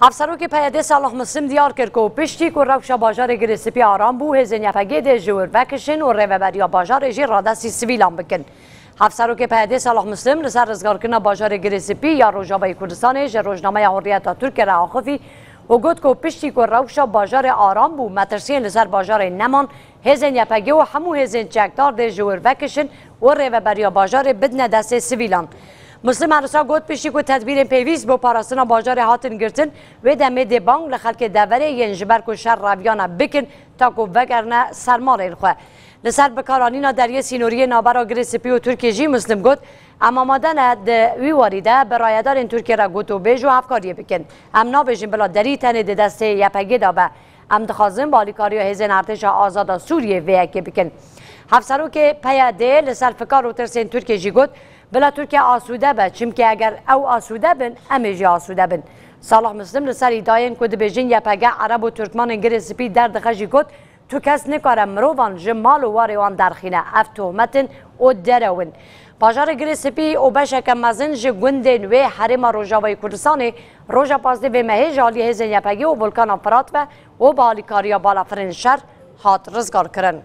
افسروک پیاده صلاح مسلم دیار کرد که پشتی که روش باجار گرسپی آرام بو هزین یفگه ده جور وکشن و روبریا باجار جی رادستی سویلان بکن. افسروک پیاده صلاح مسلم لسر رزگار کنه باجار گرسپی یا روجابای کردستان جی روزنامه حریت ترک را آخفی و گفت که پشتی که روش باجار آرام بو مترسین لسر باجار نمان هزین یفگه و همو هزین چکدار ده جور وکشن و روبریا باجار بدن دست سویلان. مسلم عروسا گفت پیشی که تدبیر پیویز با پاراستنا باجار هاتن گرتن و دمه دی بانگ لخلک دوره ین جبر کو شر رویانا بکن تا کو وگرنه سرمال الخواه لسر بکارانینا دریه سینوری نابرا گرسپی و ترکی جی مسلم گفت اما مادن وی واریده برایدار این ترکی را گوتو بیج و افکاری بکن ام نابیجین بلا دری تنه دی دسته یپگی دابه ام دخوازن بالیکاری و هزین ارتش آزاد سوریه ویکی بکن افسرو که پیاده لسر فکار و ترسین ترکی جی گفت بلا ترکیه آسوده به چمکه اگر او آسوده بن امیجی آسوده بن صلاح مسلم لسر ایداین کد بیجین یپگه عرب و ترکمان گرسپی در دخشی کد تو کس نکاره مروان جمال و واریوان درخینه اف تهمتن و درون باجار گرسپی او بشه که مزن جه گندن و حرم روژاوی کردستان روژا پازده و مهی جالی هزین یپگه و بلکان فرات و بالیکاریا بالا فرنشر هات رزگار کرن.